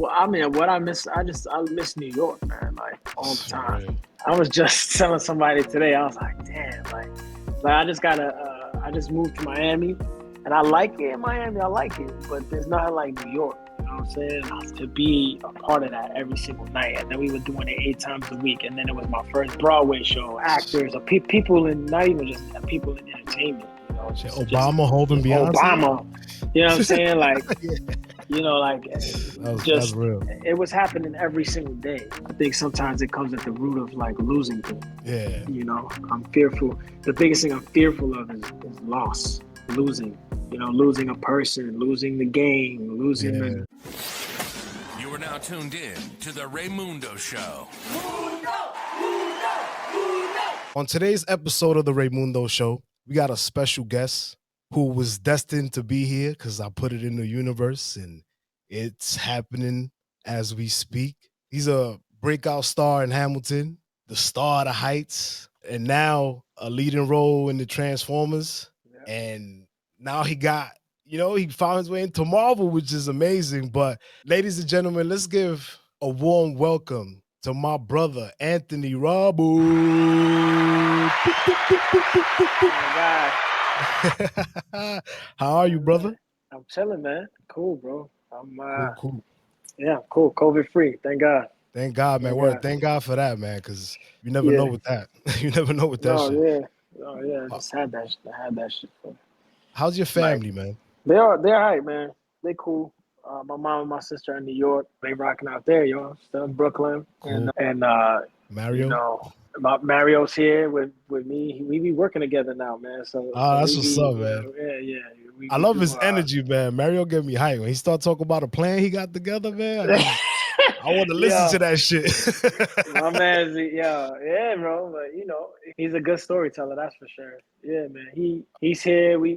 Well, I mean, what I miss, I miss New York, man, like all the For time. real. I was just telling somebody today, I was like, damn, like I just moved to Miami, and I like it in Miami, I like it, but there's nothing like New York. You know what I'm saying? To be a part of that every single night, and then we were doing it 8 times a week, and then it was my first Broadway show. Actors or people in, not even just people in entertainment. You know, Obama holding Beyonce. Obama. You know what I'm saying? Like, Yeah. you know, like That's just real. it was happening every single day. I think sometimes it comes at the root of like losing things. Yeah. You know, I'm fearful. The biggest thing I'm fearful of is loss, losing. You know, losing a person, losing the game, losing the. You are now tuned in to the Raymundo Show. On today's episode of the Raymundo Show, we got a special guest who was destined to be here because I put it in the universe and it's happening as we speak. He's a breakout star in Hamilton, the star of the Heights, and now a leading role in the Transformers. Yeah. And now he found his way into Marvel, which is amazing. But ladies and gentlemen, let's give a warm welcome to my brother, Anthony Ramos. Oh, God. How are you, brother? I'm chilling, man. Cool, bro. I'm cool. Yeah, cool. COVID free. Thank God. Thank God, man. Thank God for that, man. Because you never know with that. You never know with that shit. I just had that. I had that shit. How's your family, man? They're all right, man. They cool. My mom and my sister are in New York. They rocking out there, yo. Still in Brooklyn. Cool. And Mario? You know, Mario's here with me. We be working together now, man. So that's what's up, man. Yeah. I love his energy, man. Mario get me hyped. When he start talking about a plan he got together, man, I want to listen to that shit. My man's, yeah, bro. But you know, he's a good storyteller, that's for sure. Yeah, man. He's here. We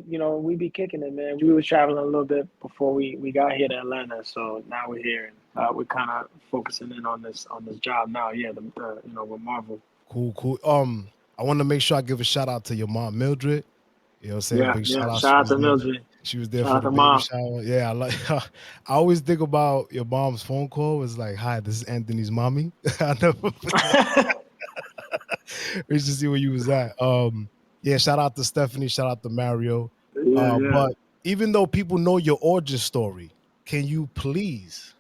be kicking it, man. We were traveling a little bit before we got here to Atlanta, so now we're here and we're kind of focusing in on this job now. Yeah, with Marvel. Cool. I want to make sure I give a shout out to your mom, Mildred. You know what I'm saying? Yeah, Big shout out. Shout out to Mildred. She was there for the baby shower. Yeah, I always think about your mom's phone call. It's like, hi, this is Anthony's mommy. I never forget. We should see where you was at. Yeah, shout out to Stephanie, shout out to Mario. Yeah. But even though people know your origin story, can you please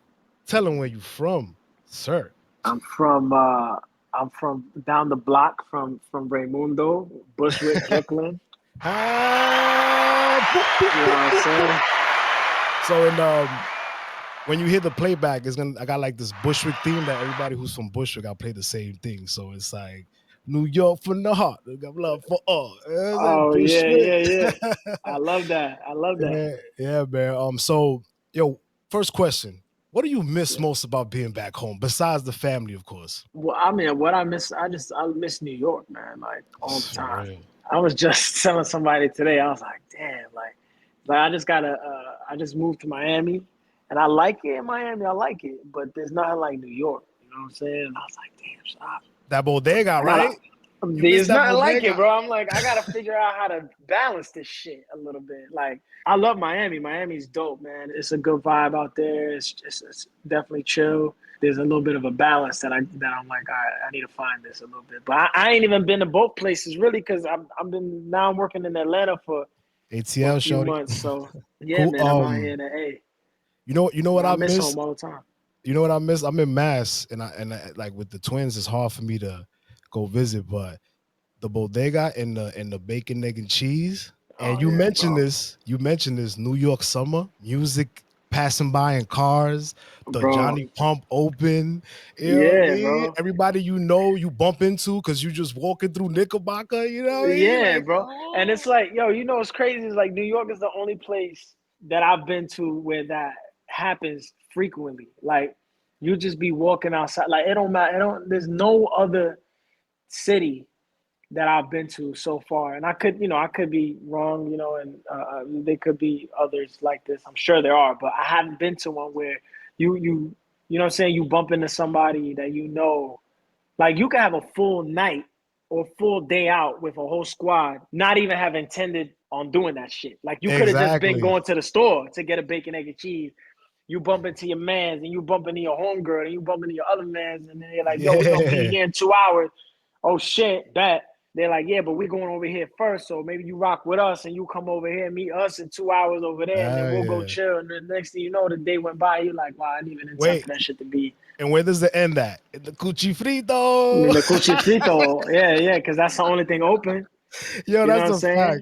tell them where you from, sir? I'm from down the block from Raymundo, Bushwick, Brooklyn. You know what I'm saying? So when you hear the playback, I got like this Bushwick theme that everybody who's from Bushwick, I play the same thing. So it's like New York from the heart, I got love for all. Oh yeah. I love that. Yeah, man. So first question. What do you miss most about being back home, besides the family, of course? Well, I mean, what I miss, I miss New York, man, like all the time. I was just telling somebody today, I was like, damn, like I just moved to Miami, and I like it in Miami, I like it, but there's nothing like New York, you know what I'm saying? And I was like, damn, stop. That bodega, right? There's nothing like it, bro. I'm like, I gotta figure out how to balance this shit a little bit. Like, I love Miami. Miami's dope, man. It's a good vibe out there. It's definitely chill. There's a little bit of a balance that I'm like, I need to find this a little bit. But I ain't even been to both places really, because I'm working in Atlanta for ATL a few months. So yeah, cool. Man, I'm out here in the A. You know what I miss home all the time. You know what I miss? I'm in Mass, and I like with the twins, it's hard for me to go visit, but the bodega and the bacon, egg, and cheese. And you mentioned this New York summer music passing by in cars, the Johnny Pump Open. You know what I mean? Bro. Everybody you bump into because you just walking through Knickerbocker, you know what I mean? Yeah, like, bro. Oh. And it's like, what's crazy is like New York is the only place that I've been to where that happens frequently. Like, you just be walking outside. Like, it don't matter. There's no other city that I've been to so far. And I could be wrong, and there could be others like this. I'm sure there are, but I haven't been to one where you know what I'm saying? You bump into somebody that like you can have a full night or full day out with a whole squad, not even have intended on doing that shit. Like you could have just been going to the store to get a bacon, egg, and cheese. you bump into your mans and you bump into your homegirl and you bump into your other mans and then they're like, yo, we gonna be Yeah. here in 2 hours. Oh shit, bet. They're like, yeah, but we're going over here first. So maybe you rock with us and you come over here and meet us in 2 hours over there and then we'll go Yeah. chill. And the next thing you know, the day went by. You're like, wow, I didn't even intend Wait, for that shit to be. and where does it end at? In the cuchi I mean, frito. the cuchifrito. Yeah, because that's the only thing open. Yo, You know what that's I'm a fact. saying?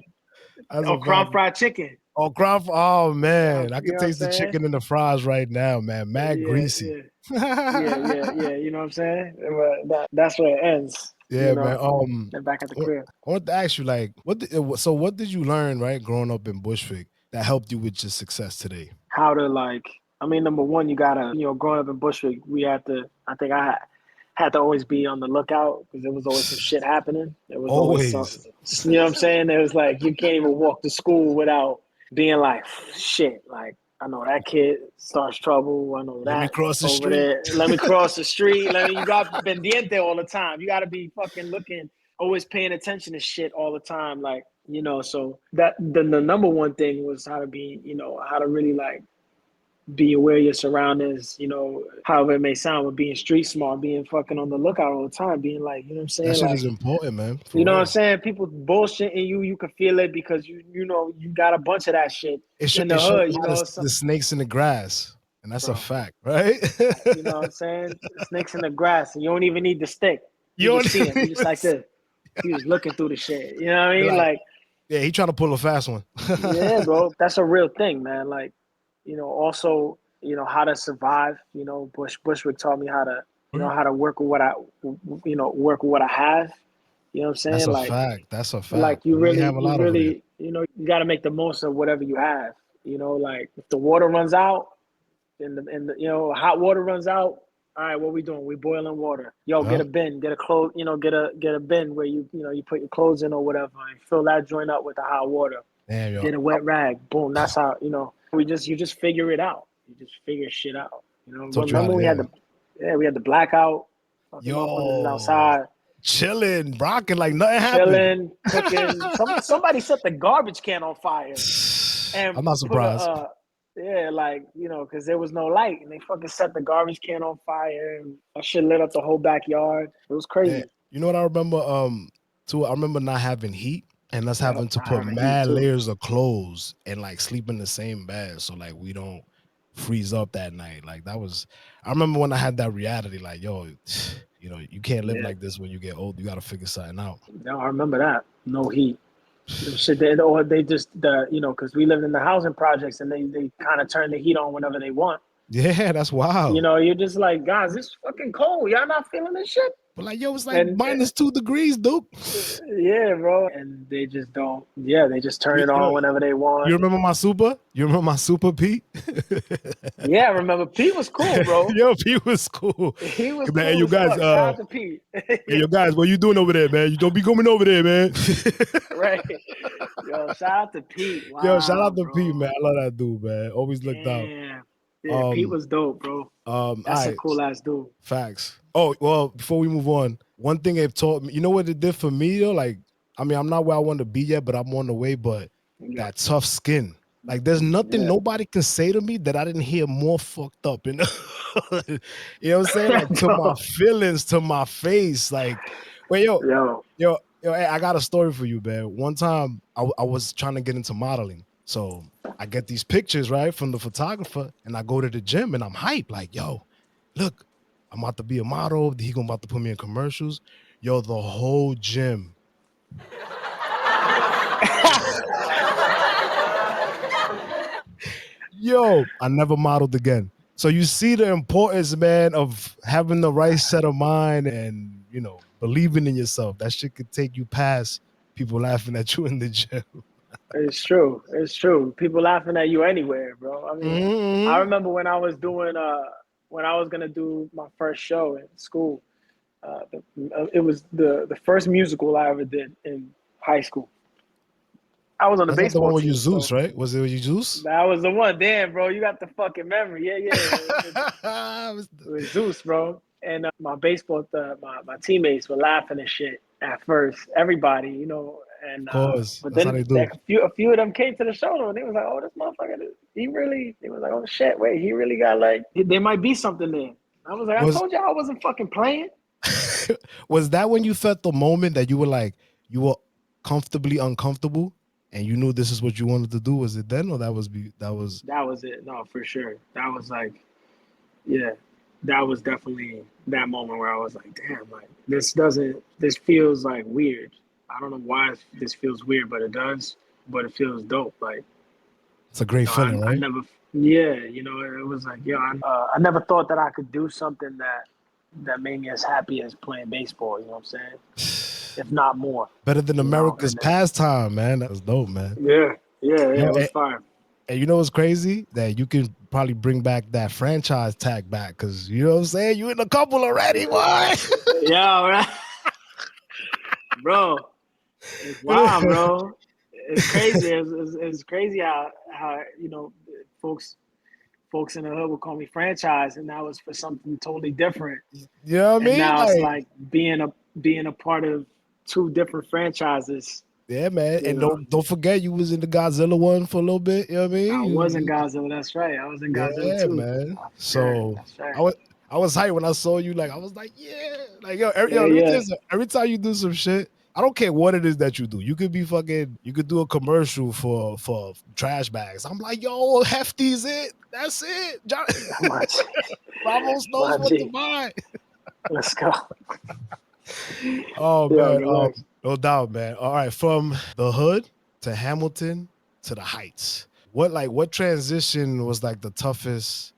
That's Or a crown fact. fried chicken. Oh, crop. Oh man, I You can know what I'm taste the saying? chicken and the fries right now, man. Mad Yeah, greasy. yeah. You know what I'm saying? That's where it ends. You Yeah, man. know, then back at the crib. I want to ask you, like, what did you learn, right, growing up in Bushwick that helped you with your success today? How to like, I mean, number one, you gotta, growing up in Bushwick, I think had to always be on the lookout because there was always some shit happening. There was always some, Always. you know what I'm saying? It was like, you can't even walk to school without being like, shit, like, I know that kid starts trouble. I know Let me that cross the over street. there. Let me cross the street. You got pendiente all the time. You got to be fucking looking, always paying attention to shit all the time. Like, so that the number one thing was how to be, how to really like be aware of your surroundings, however it may sound, but being street smart, being fucking on the lookout all the time, being like, you know what I'm That saying? shit Like, is important, man. you For know what I'm real. saying? People bullshitting you can feel it because you got a bunch of that shit in It the shows hood, a lot of the snakes in the grass, and that's a bro. fact, right? You know what I'm saying? Snakes in the grass, and you don't even need the stick. You You just don't see him. You even just like this. You just looking through the shit. You know what I You're mean? like, Like, yeah, he trying to pull a fast one. yeah, bro, that's a real thing, man. Like, also, how to survive. Bushwick taught me how to work with work with what I have. You know what I'm That's saying? a fact. That's a Like fact. We ain't have a you lot over there. really, you got to make the most of whatever you have. Like if the water runs out and the hot water runs out. All right, what we doing? We boiling water. Yo, get Yeah. a bin, get a clothes, get a bin where you put your clothes in or whatever, and fill that joint up with the hot water. Damn, yo. Get a wet rag. Boom. That's how you just figure it out. You just figure shit out. Taught you how Remember to, yeah. we had the blackout. Fucking motherfuckers is Yo, outside chilling, rocking like nothing happened. chilling, cooking. Somebody set the garbage can on fire and I'm not put surprised. because there was no light and they fucking set the garbage can on fire and that shit lit up the whole backyard. It was And crazy. you know what I remember? Too. I remember not having heat and us Yep, having to I put have a heat mad too. layers of clothes and like sleep in the same bed so like we don't freeze up that night. Like that was. I remember when I had that reality. Like, yo, you can't live Yeah, like this when you get old. You got to figure something out. no, I remember that. No heat. Shit, they just because we lived in the housing projects and they kind of turn the heat on whenever they want. Yeah, that's wild. You're just like, guys, it's fucking cold. Y'all not feeling this shit? But like, yo, it's like And -2 degrees, dude. yeah, bro. And they just don't. Yeah, they just turn it Yo, on whenever they you want. remember my super? You remember my super Pete? Yeah, I remember Pete was cool, bro. Yo, Pete was cool. He was Man, cool you as guys, fuck. Shout out to Pete. hey, yo, guys, what you doing over there, man? You don't be coming over there, man. Right. Yo, shout out to Pete. Yo, shout Wow, out to Pete, bro. man. I love that dude, man. Always looked out. Damn. Yeah, Pete Um, was dope, bro. all That's a right, cool ass dude. facts. Oh, well, before we move on, one thing they've taught me, you know what it did for me though? Like, I mean, I'm not where I want to be yet, but I'm on the way. But Yeah. that tough skin. Like, there's nothing Yeah. nobody can say to me that I didn't hear more fucked up. You know what I'm saying? Like, to my Bro. feelings, to my face. Like, wait, Yo. hey, I got a story for you, man. One time, I was trying to get into modeling. So I get these pictures, right, from the photographer, and I go to the gym, and I'm hyped. Like, yo, look, I'm about to be a model. He about to put me in commercials. Yo, the whole gym. Yo, I never modeled again. So you see the importance, man, of having the right set of mind and, believing in yourself. That shit could take you past people laughing at you in the gym. It's true. It's true. People laughing at you anywhere, bro. I mean, I Mm-hmm. remember when I was doing when I was gonna do my first show in school. It was the first musical I ever did in high school. I was on the That's not the baseball one with you team, Zeus, so right? Was it with you Zeus? that was the one. Damn, bro, you got the fucking memory. It was Zeus, bro. And my baseball, my teammates were laughing and shit at first. Everybody, Of and course. but That's how then they do. a few of them came to the show and they was like, "Oh, this motherfucker." he was like, oh shit, wait, he really got like, there might be something there. I was like, I Was told you I wasn't fucking playing. was that when you felt the moment that you were like you were comfortably uncomfortable and you knew this is what you wanted to do? Was it then or that was That was it. No, for sure. That was like, yeah, that was definitely that moment where I was like, damn, like this feels like weird. I don't know why this feels weird, but it does. But it feels dope. Like, it's a great I, feeling, I right? never, yeah, it was like, I never thought that I could do something that made me as happy as playing baseball. You know what I'm saying? If not more. Better than You know, America's and then, pastime, man. That was dope, man. yeah, Yo, it was fire. and you know what's crazy? That you can probably bring back that franchise tag back because you know what I'm saying? You in a couple already, boy. Yeah, right. Bro, it's wild, bro. It's crazy. It's crazy how folks folks in the hood would call me franchise, and that was for something totally different. You know what I And mean? now it's Like, like being a part of two different franchises. yeah, man. You And know, don't forget you was in the Godzilla one for a little bit. You know what I mean? I was in Godzilla. That's right. I was in Godzilla Yeah, too. man. Yeah, So that's right. I was hyped when I saw you. Like I was like, yeah, like yo, Yeah, let me tell yeah, you something. Every time you do some shit, I don't care what it is that you do. You could be fucking. You could do a commercial for trash bags. I'm like, yo, Hefty's it. That's it. John my G, Ramos knows my what to G. buy. Let's go. Oh Yo, man, relax. no doubt, man. All right, from the hood to Hamilton to the heights. What transition was like the toughest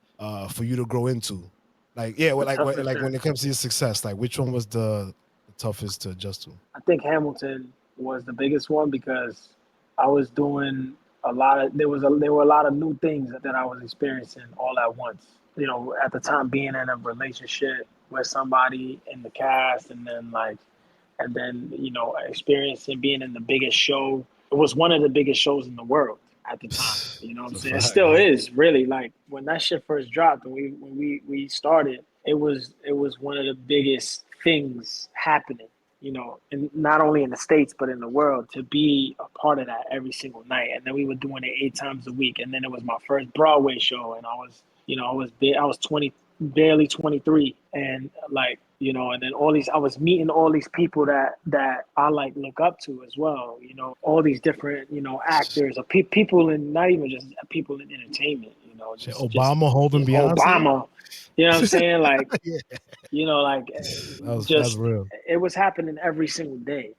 for you to grow into? Like, yeah, The toughest like thing. when it comes to your success, like which one was the toughest to adjust to? I think Hamilton was the biggest one because I was doing a lot of there were a lot of new things that I was experiencing all at once. You know, at the time being in a relationship with somebody in the cast and then experiencing being in the biggest show. It was one of the biggest shows in the world at the time. You know what It's I'm a saying? It fact, still yeah. is really like when that shit first dropped and we started, it was one of the biggest things happening, and not only in the States but in the world to be a part of that every single night. And then we were doing it 8 times a week. And then it was my first Broadway show and I was 20, barely 23, and and then I was meeting all these people that I like look up to as well. All these different actors or people in, not even just people in entertainment. Shit, Just Obama holding Beyonce. Obama. You know what I'm saying? Like Yeah, like that's just real. it was happening every single day.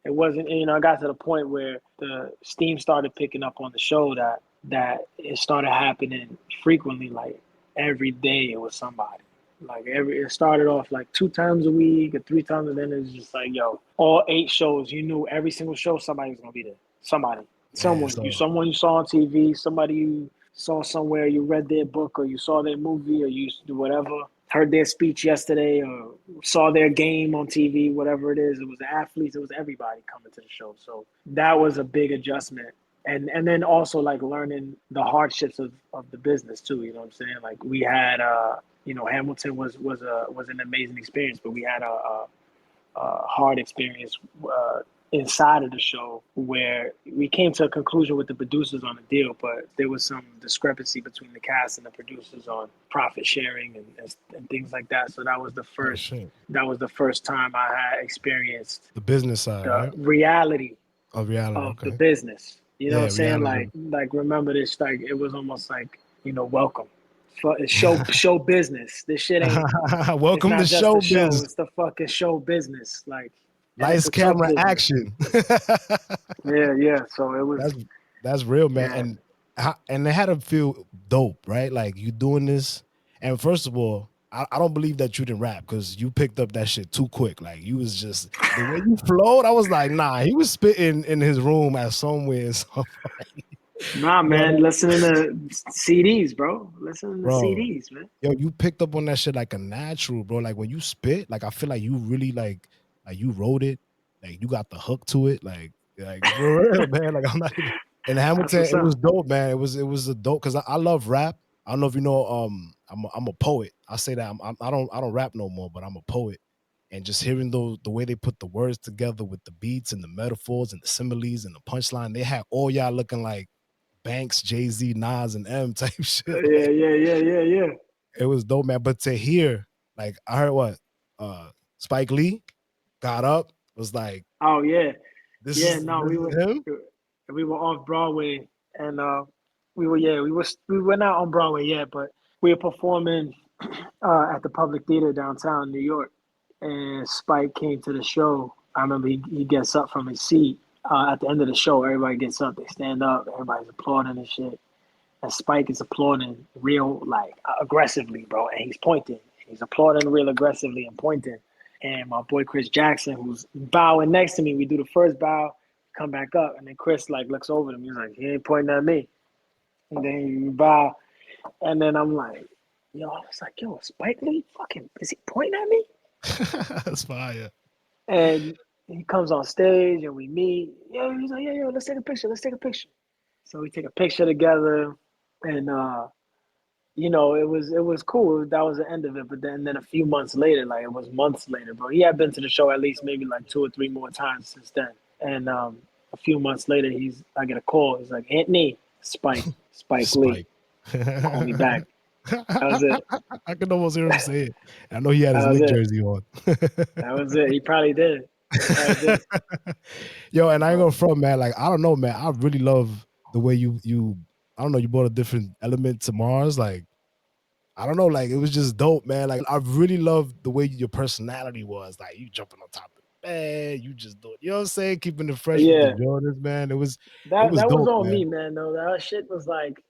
It wasn't, I got to the point where the steam started picking up on the show that it started happening frequently, like every day it was somebody. Like it started off like 2 times a week or 3 times, and then it was just like, yo, all 8 shows, you knew every single show somebody was gonna be there. Somebody, Man, someone you saw on TV, somebody you saw somewhere, you read their book or you saw their movie or you do whatever, heard their speech yesterday or saw their game on TV, whatever it is. It was the athletes, it was everybody coming to the show. So that was a big adjustment. And then also like learning the hardships of the business too. You know what I'm saying? Like we had Hamilton was an amazing experience, but we had a hard experience inside of the show where we came to a conclusion with the producers on the deal, but there was some discrepancy between the cast and the producers on profit sharing and things like that. So oh shit. that was the first time I had experienced The business side, the right? reality Of reality, of the okay. business. You know what I'm Yeah, saying? reality. Like remember this, like it was almost like, welcome. It's show business. This shit ain't, it's Welcome to not just a show, showbiz. it's the fucking show business. Like, and it's Lights, a tough camera, business. action. Yeah, yeah. So it was, that's that's real, man. yeah. And it had to feel dope, right? Like you doing this. And first of all, I don't believe that you didn't rap because you picked up that shit too quick. Like you was just the way you flowed. I was like, nah, he was spitting in his room at somewhere. Nah, But man. Listening to CDs, bro. Listening to bro, CDs, man. yo, you picked up on that shit like a natural, bro. Like when you spit, like I feel like you really like you wrote it, like you got the hook to it, like for real, man. Like I'm not even in That's Hamilton, what's it was up. dope, man. It was a dope because I love rap. I don't know if you know, I'm a poet. I say that I don't rap no more, but I'm a poet. And just hearing the way they put the words together with the beats and the metaphors and the similes and the punchline, they had all y'all looking like Banks, Jay-Z, Nas, and M type shit. Yeah. It was dope, man. But to hear, like, I heard what Spike Lee got up, was like, Oh yeah, this yeah. is No, this is him. we were off Broadway, and we were not on Broadway yet, but we were performing at the Public Theater downtown New York, and Spike came to the show. I remember he gets up from his seat at the end of the show. Everybody gets up, they stand up, everybody's applauding and shit. And Spike is applauding real like aggressively, bro, and he's pointing. He's applauding real aggressively and pointing. And my boy Chris Jackson, who's bowing next to me, we do the first bow, come back up, and then Chris like looks over at him. He's like, he ain't pointing at me. And then you bow, and then I'm like, yo, I was like, yo, Spike Lee, fucking, is he pointing at me? That's fire. And he comes on stage and we meet. Yo, he's like, yo, let's take a picture. Let's take a picture. So we take a picture together, and it was cool. That was the end of it. But then a few months later, like it was months later, bro. He had been to the show at least maybe like 2 or 3 more times since then. And a few months later, I get a call. He's like, Anthony, Spike Lee, call me back. That was it. I can almost hear him say it. I know he had his That was Nick it. jersey on. That was it. He probably did. Yo, and I ain't gonna front, man. Like, I don't know, man. I really love the way you I don't know, you brought a different element to Mars. Like, I don't know, like it was just dope, man. Like, I really loved the way your personality was. Like, you jumping on top of the bed, you just do it. You know what I'm saying? Keeping it fresh with the Jordans, man. It was that was dope, on man. me, man. Though that shit was like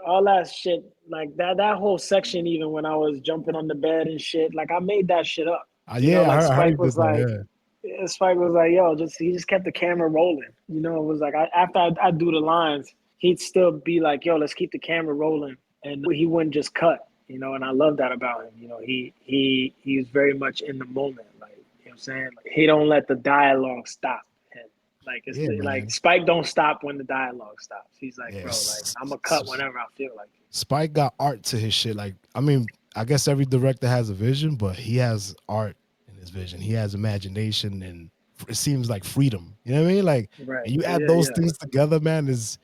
all that shit, like that whole section. Even when I was jumping on the bed and shit, like I made that shit up. Yeah, I heard Spike you did was that, like, Spike was like, yo, he just kept the camera rolling. You know, it was like after I do the lines, he'd still be like, yo, let's keep the camera rolling, and he wouldn't just cut. You know, and I love that about him. You know, he was very much in the moment. Like, you know what I'm saying? Like, he don't let the dialogue stop him. Like like Spike don't stop when the dialogue stops. He's like, bro, like I'm gonna cut whenever I feel like it. Spike got art to his shit. Like, I mean, I guess every director has a vision, but he has art in his vision. He has imagination, and it seems like freedom. You know what I mean? Like, and you add those things together, man, it's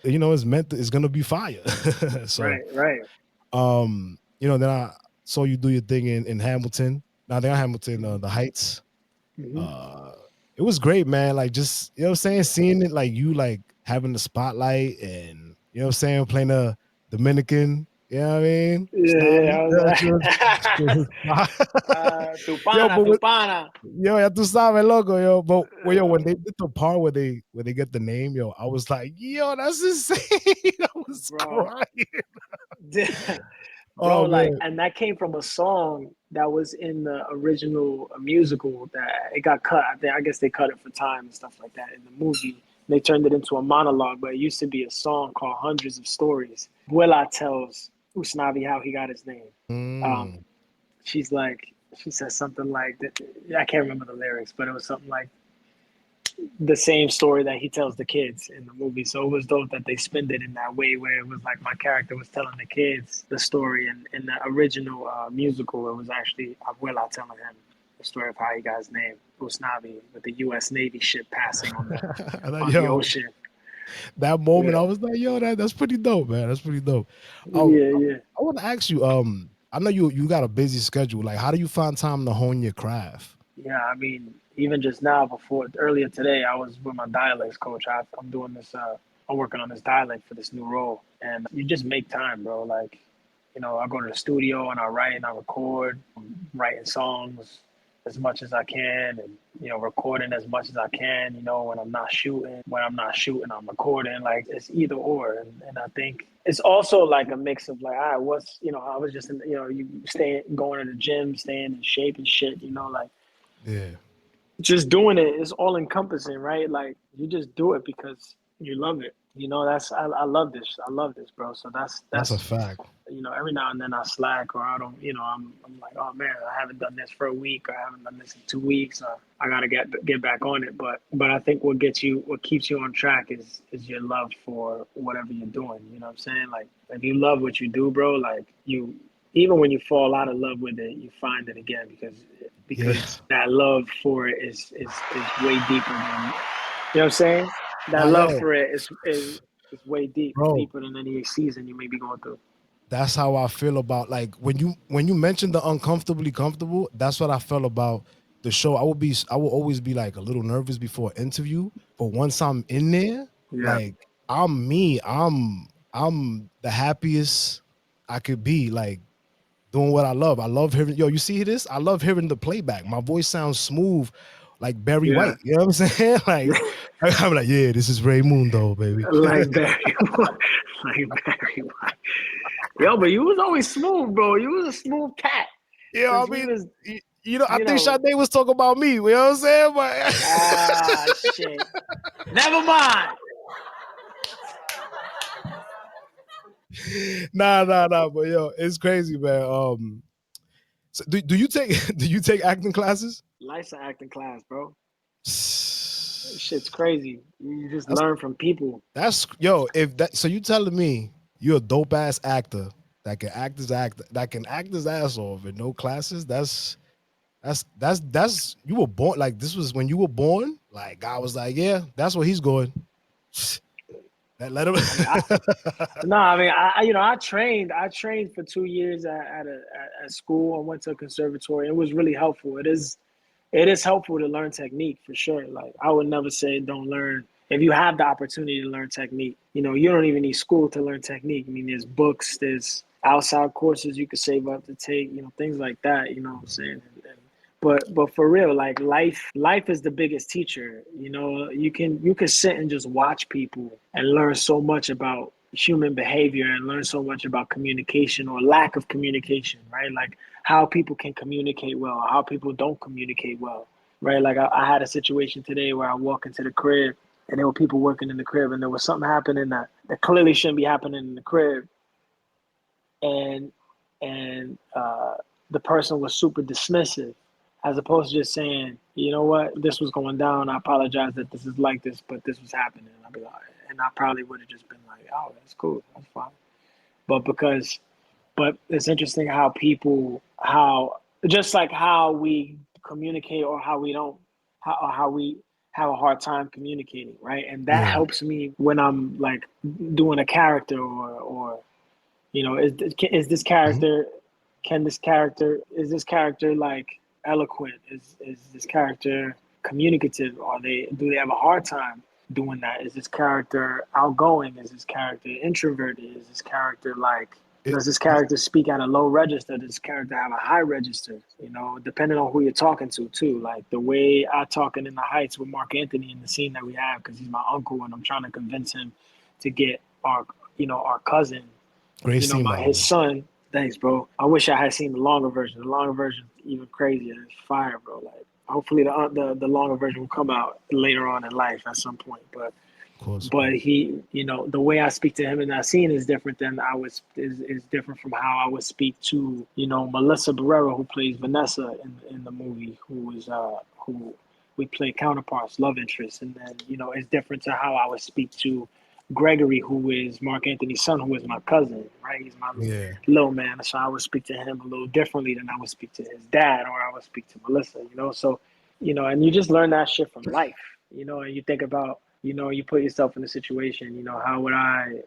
gonna be fire. So right. Then I saw you do your thing in Hamilton. Now they're Hamilton, the Heights. Mm-hmm. It was great, man. Like, just, you know what I'm saying, seeing it, like you like having the spotlight, and you know what I'm saying, playing a Dominican. You know what I mean? I was tu pana. Yo, ya tú sabes, loco, yo. But when they did the part where they get the name, yo, I was like, yo, that's insane. I was crying. Bro, like, and that came from a song that was in the original musical that it got cut. I guess they cut it for time and stuff like that in the movie. They turned it into a monologue, but it used to be a song called Hundreds of Stories. Willa tells Usnavi how he got his name. She says something like that. I can't remember the lyrics, but it was something like the same story that he tells the kids in the movie. So it was dope that they spinned it in that way, where it was like my character was telling the kids the story, and in the original musical, it was actually Abuela telling him the story of how he got his name, Usnavi, with the U.S. Navy ship passing on the ocean. That moment, I was like, yo, that's pretty dope, man. That's pretty dope. Yeah. I want to ask you, I know you got a busy schedule. Like, how do you find time to hone your craft? Yeah, I mean, even just now, earlier today, I was with my dialects coach. I'm doing this, I'm working on this dialect for this new role. And you just make time, bro. Like, I go to the studio and I write and I record. I'm writing songs as much as I can, and, recording as much as I can, when I'm not shooting. When I'm not shooting, I'm recording. Like, it's either or. And I think it's also like a mix of like, all right, I was just, you going to the gym, staying in shape and shit, like, yeah, just doing it is all encompassing, right? Like, you just do it because you love it. I love this. I love this, bro. So that's a fact. Every now and then I slack, or I don't. I'm like, oh man, I haven't done this for a week, or I haven't done this in 2 weeks. I gotta get back on it. But I think what keeps you on track is your love for whatever you're doing. You know what I'm saying? Like, if you love what you do, bro, like even when you fall out of love with it, you find it again because that love for it is way deeper than, you know what I'm saying? That love for it is It's way bro. deeper than any season you may be going through. That's how I feel about like when you mentioned the uncomfortably comfortable. That's what I felt about the show. I will always be like a little nervous before an interview, but once I'm in there, Yeah, like I'm me. I'm the happiest I could be. Like doing what I love. I love hearing, yo, you see this? I love hearing the playback. My voice sounds smooth, like Barry yeah, White. You know what I'm saying? Like, I'm like, yeah, this is Raymundo, baby. like Barry, like Barry White. Yo, but you was always smooth, bro. You was a smooth cat Yeah, I since we mean, was, you know, I you think know. Sade was talking about me. You know what I'm saying? But Ah, shit. Never mind. nah. But yo, it's crazy, man. So do you take do you take acting classes? Life's an acting class, bro. Shit's crazy. You just That's learn from people. that's yo. If that, so you telling me you're a dope ass actor that can act his ass off in no classes? That's you were born like this was when you were born. Like God was like, yeah, that's where he's going. Let him. I mean, no, I mean, I trained for 2 years at school. I went to a conservatory. It was really helpful. It is helpful to learn technique for sure. Like I would never say don't learn. If you have the opportunity to learn technique, you don't even need school to learn technique. I mean, there's books, there's outside courses you could save up to take, things like that. You know what I'm saying? But for real, like life is the biggest teacher. You can sit and just watch people and learn so much about human behavior and learn so much about communication or lack of communication, right? Like how people can communicate well, how people don't communicate well, right? Like I had a situation today where I walk into the crib and there were people working in the crib and there was something happening that clearly shouldn't be happening in the crib, and the person was super dismissive, as opposed to just saying, you know what, this was going down. I apologize that this is like this, but this was happening. And I'd be like, and I probably would have just been like, oh, that's cool, that's fine. But it's interesting how just like how we communicate or how we don't, how we have a hard time communicating, right? And that Yeah. helps me when I'm like doing a character or is this Mhm. character is this character like eloquent, is this character communicative, do they have a hard time doing that? Is this character outgoing? Is this character introverted? Is this character like It, does this character speak at a low register? Does this character have a high register? Depending on who you're talking to too. Like the way I talking in the Heights with Mark Anthony in the scene that we have, because he's my uncle and I'm trying to convince him to get our cousin, great scene, by the his way. son. Thanks, bro. I wish I had seen the longer version. The longer version even crazier. It's fire, bro. Like hopefully the longer version will come out later on in life at some point. But Of course, of but course. he, the way I speak to him in that scene is different than is different from how I would speak to Melissa Barrera, who plays Vanessa in the movie, who we play counterparts, love interests, and then it's different to how I would speak to Gregory, who is Mark Anthony's son, who is my cousin, right? He's my Yeah. little man, so I would speak to him a little differently than I would speak to his dad, or I would speak to Melissa, So, and you just learn that shit from life, and you think about, you put yourself in a situation, how would I,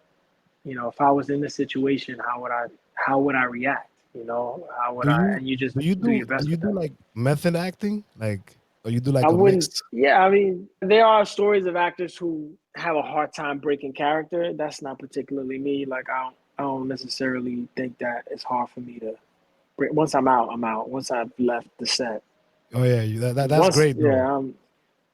if I was in this situation, how would I react? How would Do I, you and you just do you do do your do best you with do that. like method acting, like, or you do like I a wouldn't. mix? Yeah, I mean, there are stories of actors who have a hard time breaking character. That's not particularly me. Like, I don't necessarily think that it's hard for me to break. Once I'm out, I'm out. Once I've left the set, Oh yeah, that's once, great though. yeah,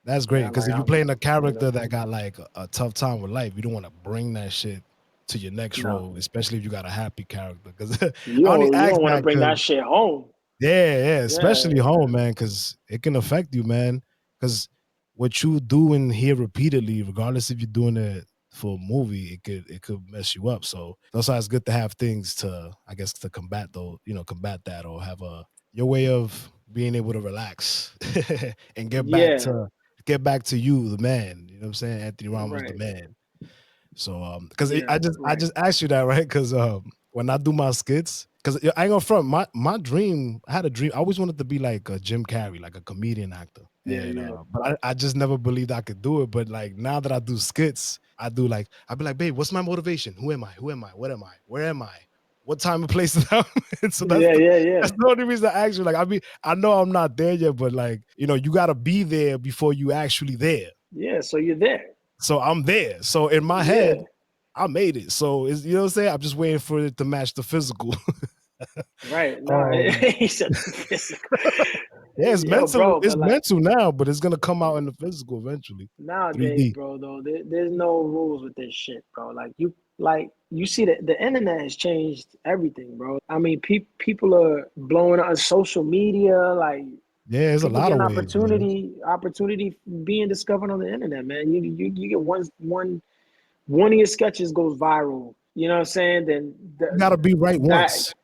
That's great yeah, because like if you're playing a you know, character that got like a tough time with life, you don't want to bring that shit to your next no, role, especially if you got a happy character. Because you I only don't, you ask don't want to that bring because that shit home. yeah, Yeah, especially home, man, because it can affect you, man. Because what you do in here repeatedly, regardless if you're doing it for a movie, it could mess you up. So that's why it's good to have things to, I guess, to combat though, combat that, or have your way of being able to relax and yeah, get back to you, the man. You know what I'm saying? Anthony Ramos, the right, man. So because yeah, I right, just asked you that, right? Because when I do my skits, because I ain't gonna front, my dream, I had a dream. I always wanted to be like a Jim Carrey, like a comedian actor. yeah, And yeah, but I just never believed I could do it. But like now that I do skits, I'd be like, babe, what's my motivation? Who am I? Who am I? What am I? Where am I? What time and place is that? And so Yeah, that's the only reason I actually like. I mean, I know I'm not there yet, but like, you know, you gotta be there before you actually there. Yeah, so you're there. So I'm there. So in my Yeah. head, I made it. So it's, you know what I'm saying? I'm just waiting for it to match the physical. Right. No, he said physical. Yeah, it's Yo, mental. bro, It's but like mental now, but it's gonna come out in the physical eventually. nowadays, 3D. bro, though, there's no rules with this shit, bro. Like you see that the internet has changed everything, bro. I mean, people are blowing up on social media, like Yeah, there's a people lot get of an ways, man. opportunity being discovered on the internet, man. You get one of your sketches goes viral. You know what I'm saying? Then You gotta be right that once.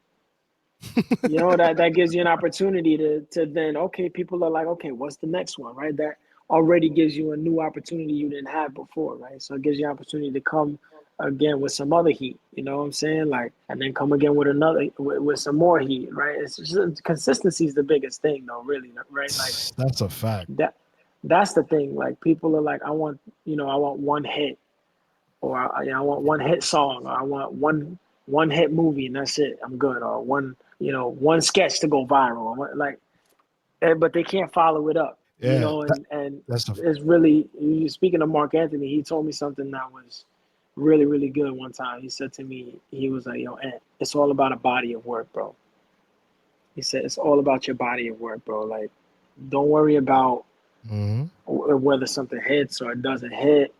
that gives you an opportunity to then, okay, people are like, okay, what's the next one, right? That already gives you a new opportunity you didn't have before, right? So it gives you an opportunity to come again with some other heat, you know what I'm saying? Like, and then come again with another with some more heat, right? It's just consistency is the biggest thing, though, really, right? Like That's a fact. that's the thing. Like people are like, I want one hit, or I want one hit song, or I want one hit movie, and that's it. I'm good. Or one sketch to go viral. Like, but they can't follow it up. Yeah, And that's a it's really, speaking of Mark Anthony, he told me something that was really really good one time. He said to me, he was like, "Yo, Ant, it's all about a body of work, bro." He said it's all about your body of work, bro. Like, don't worry about mhm. whether something hits or it doesn't hit.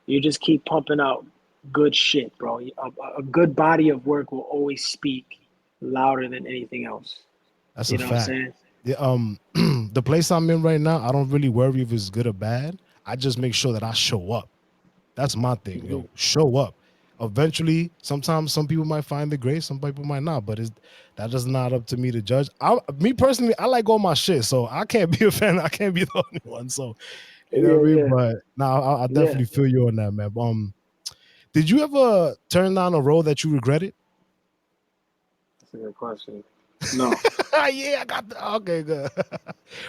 You just keep pumping out good shit, bro. A good body of work will always speak louder than anything else. That's You a know what I'm fact. saying? The place I'm in right now, I don't really worry if it's good or bad. I just make sure that I show up. That's my thing, Hmm. yo. Show up. Eventually, sometimes some people might find it great, some people might not, but that is not up to me to judge. Me personally, I like all my shit, so I can't be a fan. I can't be the only one. So you know Yeah, what I mean. yeah, But now I yeah. definitely feel you on that, man. Did you ever turn down a role that you regretted? That's a good question. No, Yeah, I got the, okay, good.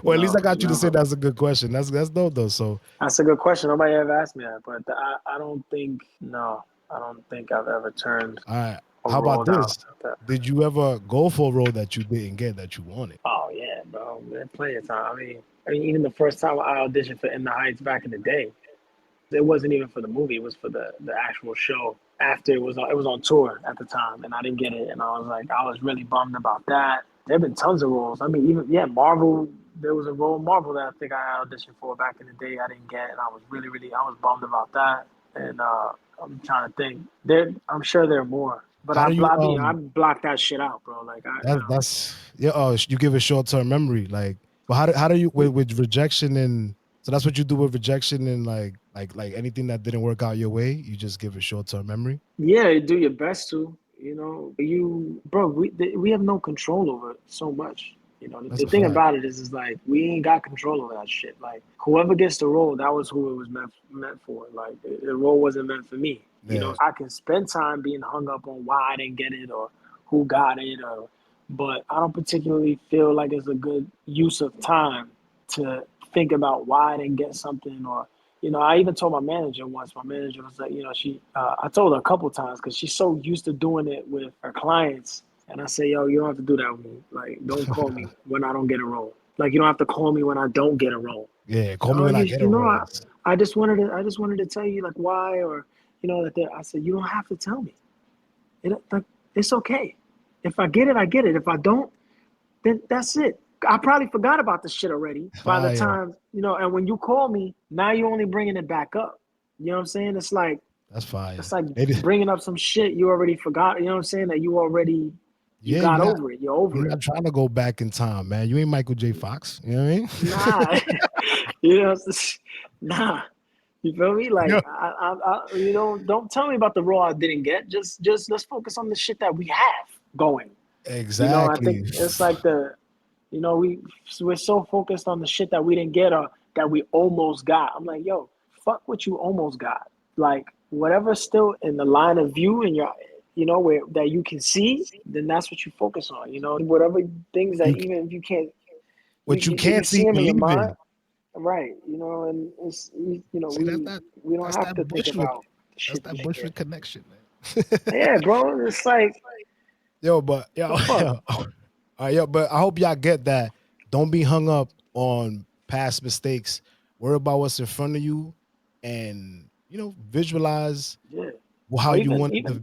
Well, at least I no, got you to say never. that's a good question. That's dope though. So, That's a good question. Nobody ever asked me that, but I don't think, no, I don't think I've ever turned all right, a how about role down this? like that. Did you ever go for a role that you didn't get that you wanted? Oh yeah, bro. Man, plenty of time. I mean, even the first time I auditioned for In the Heights back in the day, it wasn't even for the movie. It was for the actual show. After it was on tour at the time, and I didn't get it, and I was really bummed about that. There have been tons of roles. I mean, even Marvel. There was a role in Marvel that I think I auditioned for back in the day. I didn't get, and I was I was bummed about that. And I'm trying to think. I'm sure there are more, but How do you I blocked that shit out, bro. Like that's yeah, you give a short-term memory. Like, but how do you with rejection, and so that's what you do with rejection, and like anything that didn't work out your way, you just give a short-term memory. Yeah, you do your best to, bro, we have no control over so much. That's The a thing fact. about it is like we ain't got control over that shit. Like whoever gets the role, that was who it was meant for. Like the role wasn't meant for me. Yeah. I can spend time being hung up on why I didn't get it or who got it, but I don't particularly feel like it's a good use of time to think about why I didn't get something. Or I even told my manager once. My manager was like, I told her a couple times because she's so used to doing it with her clients. And I say, yo, you don't have to do that with me. Like, don't call me when I don't get a role. Like, you don't have to call me when I don't get a role. Yeah, call me Oh, when I get a role. I just wanted to tell you like why, or I said you don't have to tell me. Like, it's okay. If I get it, I get it. If I don't, then that's it. I probably forgot about the shit already by the Fire. time, and when you call me, now you're only bringing it back up. You know what I'm saying? That's fire. It's like It, bringing up some shit you already forgot. You know what I'm saying? That you yeah, got over it. You're over you're it. not trying to go back in time, man. You ain't Michael J. Fox. You know what I mean? Nah, you know, nah. You feel me? Yeah. Like don't tell me about the role I didn't get. Just let's focus on the shit that we have going. I think Exactly. it's like we're so focused on the shit that we didn't get or that we almost got. I'm like, yo, fuck what you almost got. Like whatever's still in the line of view and where that you can see, then that's what you focus on. Whatever things that You even if you can't, what you you can't see see, them in your believe mind, in. right? And it's See, we don't that's have to think Bushwick. about. That's that Bushwick connection, man. Yeah, bro. It's like, Yo, but the fuck? but I hope y'all get that. Don't be hung up on past mistakes. Worry about what's in front of you, and visualize Yeah. how Or you even want it to,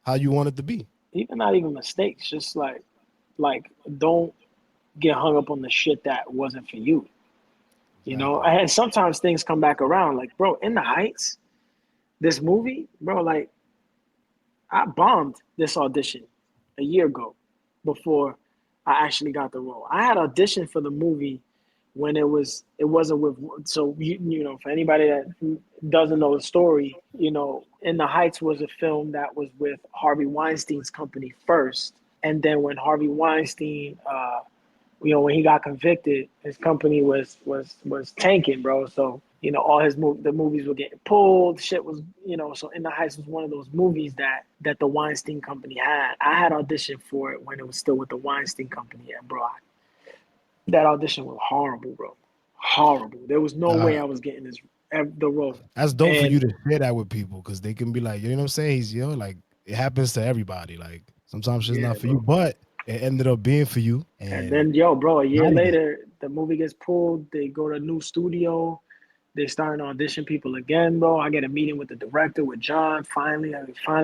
how you want it to be. even not even mistakes. Just like don't get hung up on the shit that wasn't for you. Exactly. And sometimes things come back around. Like, bro, In the Heights, this movie, bro, like I bombed this audition a year ago before I actually got the role. I had auditioned for the movie when it wasn't with, so for anybody that doesn't know the story, In the Heights was a film that was with Harvey Weinstein's company first, and then when Harvey Weinstein when he got convicted, his company was tanking, bro. So all the movies were getting pulled. Shit was So In the Heights was one of those movies that the Weinstein company had. I had auditioned for it when it was still with the Weinstein company, and bro, that audition was horrible, bro. Horrible. There was no way Uh, I was getting the role. that's dope for you And to share that with people because they can be like, you know what I'm saying? Like it happens to everybody. Like sometimes it's yeah, not for you, bro. but it ended up being for you. And And then, bro, a year proud of that. later, the movie gets pulled. They go to a new studio. They starting to audition people again, bro. I get a meeting with the director, with John. I finally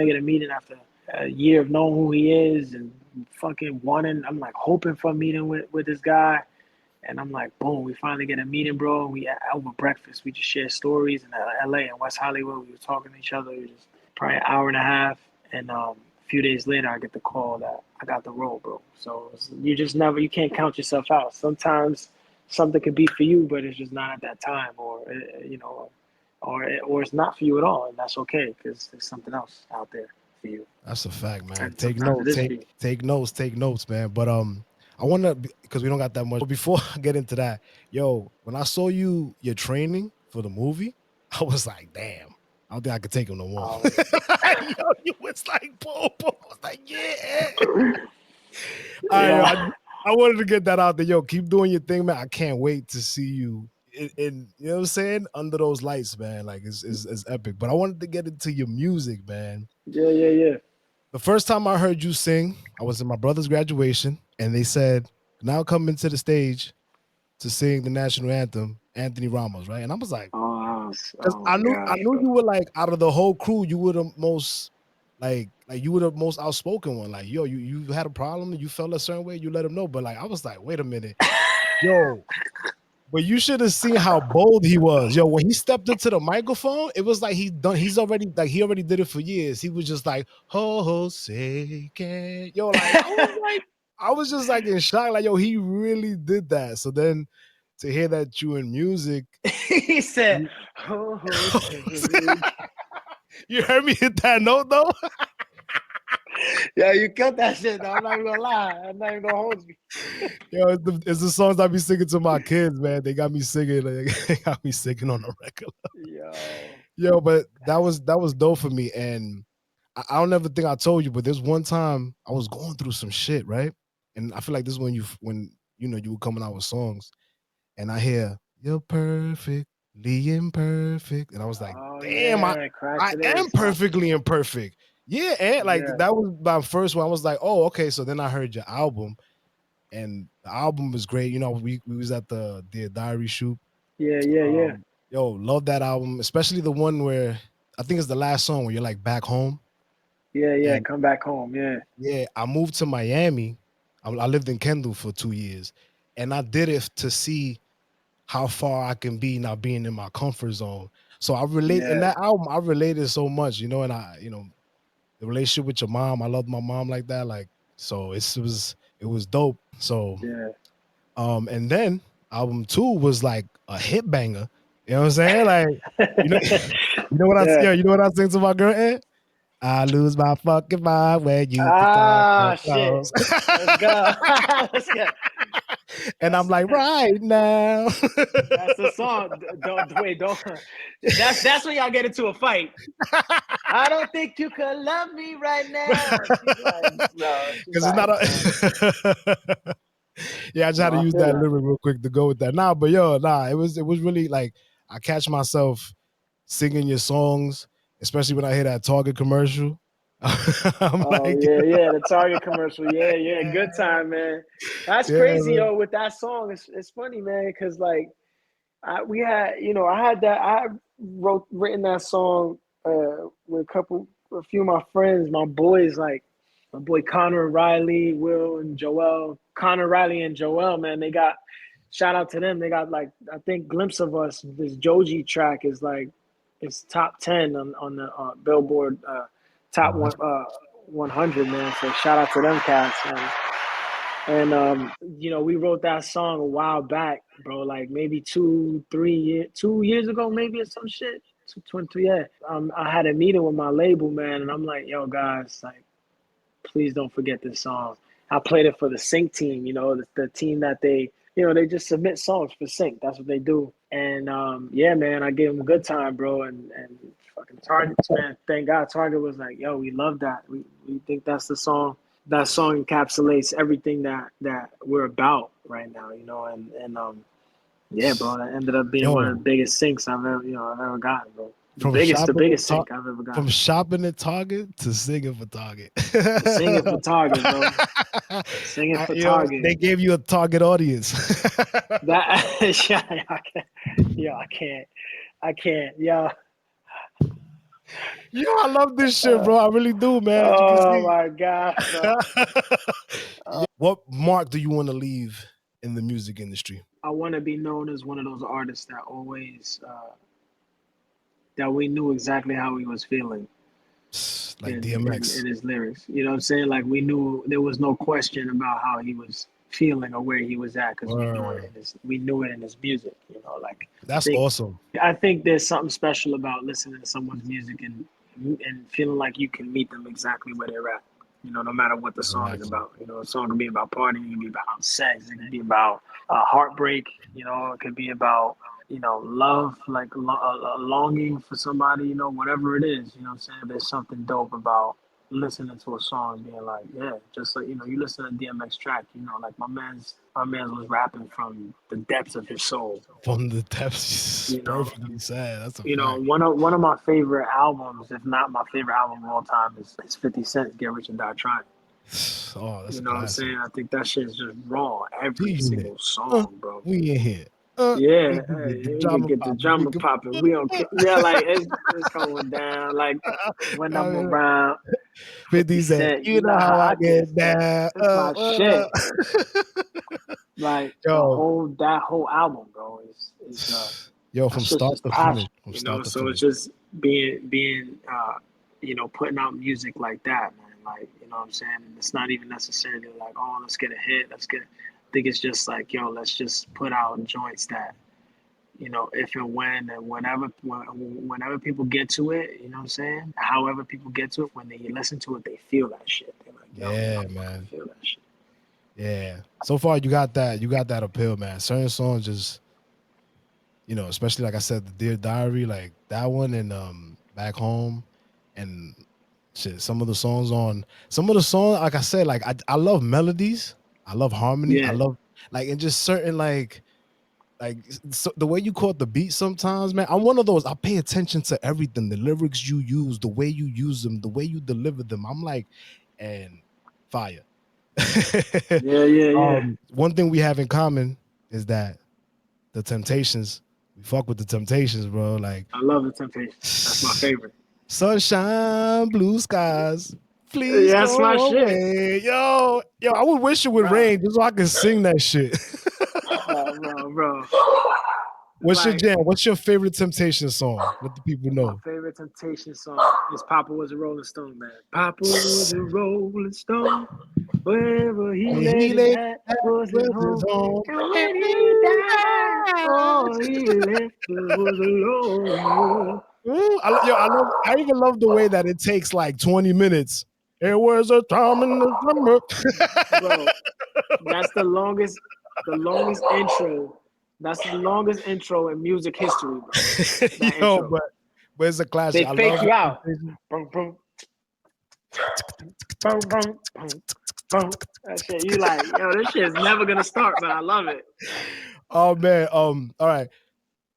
get a meeting after a year of knowing who he is and fucking wanting. I'm like hoping for a meeting with this guy. And I'm like, boom, we finally get a meeting, bro. We over breakfast. We just share stories in LA and West Hollywood. We were talking to each other. It was just probably an hour and a half. And a few days later, I get the call that I got the role, bro. So you can't count yourself out. Sometimes something could be for you, but it's just not at that time, or it's not for you at all, and that's okay because there's something else out there for you. That's a fact, man. And Take sometimes it notes, is for you. take notes, man. But I want to because we don't got that much. But before I get into that, yo, when I saw your training for the movie, I was like, damn, I don't think I could take him no more. Oh Yo, you was like, boom, boom. I was like, yeah. All right, yo, yeah, I wanted to get that out there. Yo, keep doing your thing, man. I can't wait to see you in you know what I'm saying? Under those lights, man. Like it's epic. But I wanted to get into your music, man. yeah. The first time I heard you sing, I was in my brother's graduation, and they said, now coming to the stage to sing the national anthem, Anthony Ramos, right? And I was like, because Oh I my knew I gosh, knew bro. you were like out of the whole crew, you were the most like you were the most outspoken one. Like, yo, you had a problem, you felt a certain way, you let him know. But like I was like, wait a minute, yo. But you should have seen how bold he was. Yo, when he stepped into the microphone, it was like he already did it for years. He was just like, ho, say can. Yo, like I was just like in shock. Like, yo, he really did that. So then to hear that you in music, He said, you, "Oh, take." you heard me hit that note though? Yeah, you killed that shit. Though. I'm not even gonna lie. I'm not even gonna hold you. Yo, it's the songs I be singing to my kids, man. They got me singing, they got me singing on the record. Yo, Yo, but that was dope for me. And I don't ever think I told you, but there's one time I was going through some shit, right? And I feel like this is when you were coming out with songs, and I hear you're perfectly imperfect, and I was like, oh damn, I yeah, crash I it am is. perfectly imperfect. Yeah, and like Yeah, that was my first one. I was like, oh, okay. So then I heard your album, and the album was great. We was at the Dear Diary shoot. yeah. Yo, love that album, especially the one where I think it's the last song where you're like back home. Yeah. And Come back home. Yeah, yeah, I moved to Miami. I lived in Kendall for 2 years, and I did it to see how far I can be now being in my comfort zone. So I relate in yeah, that album. I related so much, and the relationship with your mom. I love my mom like that. Like so, it was dope. So yeah. and then album two was like a hit banger. You know what I'm saying? Like you know, Yeah. you know what I sing to my girl? I lose my fucking mind when you pick up Ah, my shit. clothes. Let's go. Let's go. And I'm That's like, right now. that's the song. Don't wait. Don't. That's when y'all get into a fight. I don't think you could love me right now. She's like, no. She's Because it's like, not man. a yeah, I just had No, to I use feel that that. lyric real quick to go with that. Nah, but yo, it was really like I catch myself singing your songs especially when I hear that Target commercial. I'm Oh like, yeah, the Target commercial. Yeah, good time, man. That's yeah, crazy, man. yo. With that song, it's funny, man, because like we had, I had that. I written that song with a few of my friends, my boys, like my boy Connor Riley, Will and Joel. Connor Riley and Joel, man, they got shout out to them. They got like I think Glimpse of Us. This Joji track is like it's top 10 on the Billboard top Oh, 100, man. So shout out to them cats, and we wrote that song a while back, bro. Like maybe 2 years ago, maybe or some shit. 20, yeah. I had a meeting with my label, man, and I'm like, yo, guys, like, please don't forget this song. I played it for the Sync team, the team that they just submit songs for Sync. That's what they do. And yeah, man, I gave them a good time, bro. And fucking Target, man, thank God Target was like, yo, we love that. We think that's the song. That song encapsulates everything that we're about right now, yeah, bro, that ended up being one of the yo, biggest syncs I've ever gotten, bro. from The shopping biggest at sync I've ever gotten. from shopping at Target to singing for Target. The singing for Target, bro. Singing for Target. They gave you a Target audience. That yeah, I can't. Yeah, I can't. Yeah. Yo, I love this shit, bro. I really do, man. As you can Oh see. my gosh, bro. What mark do you want to leave in the music industry? I want to be known as one of those artists that we knew exactly how he was feeling Like in DMX. his lyrics. You know what I'm saying? Like we knew there was no question about how he was feeling or where he was at because Word. we knew it in his music. Like I That's think awesome. I think there's something special about listening to someone's music and feeling like you can meet them exactly where they're at. No matter what the song is Exactly. about. A song can be about partying, it can be about sex, it can be about heartbreak. It could be about love, like a longing for somebody. Whatever it is. You know what I'm saying? There's something dope about listening to a song and being like, yeah, just like you listen to DMX track. Like my man's was rapping from the depths of his soul. From the depths. You know, Perfectly said. That's a fact. one of my favorite albums, if not my favorite album of all time, is 50 Cent Get Rich or Die Trying. Oh, that's You a know what I'm classic. saying? I think that shit is just raw. Every G-Unit. single song, bro. We in here. We Yeah, can get the you could drama get the popping. We drama can popping. We don't care. Yeah, like it's going down. Like when I I'm mean, around 50 50 Cent. Cent, You you know know how how I I get get down. down. That's my shit. Like Yo, that whole album, bro, is yo, that from shit's start just to finish. passion, From start to So it's finish. just being putting out music like that, man. Like, what I'm saying? And it's not even necessarily like, oh, let's get a hit, I think it's just like, yo, let's just put out joints that, if and when and whenever people get to it, you know what I'm saying? However people get to it, when they listen to it, they feel that shit. They're like, yo, Yeah, I fucking man. feel that shit. Yeah. So far you got that. You got that appeal, man. Certain songs just, especially like I said, the Dear Diary, like that one and Back Home and shit. Some of the songs, like I said, like I love melodies. I love harmony. I Yeah, love like and just certain like so the way you caught the beat sometimes, man. I'm one of those. I pay attention to everything, the lyrics you use, the way you use them, the way you deliver them. I'm like, and fire. yeah. One thing we have in common is that the Temptations, we fuck with the Temptations, bro. Like I love the Temptations. That's my favorite. sunshine, blue skies, please Yeah, that's my go shit, away. Yo, I would wish it would bro. rain just so I could sing that shit. Bro. What's your Like jam? What's your favorite Temptation song? Let the people my know. favorite Temptation song is "Papa Was a Rolling Stone," man. Papa was a Rolling Stone. Wherever he And laid he his laid hat that was his was his home. home. And when he died, all he left was alone. Ooh, I even love the way that it takes like 20 minutes. It was a time in the summer. Bro, that's the longest intro. That's the longest intro in music history, bro. That Yo, intro. but it's a They classic. I fake love you out. it. Boom, boom, boom, boom, boom, boom. That shit, you like, yo, this shit is never gonna start, but I love it. Oh man. All right.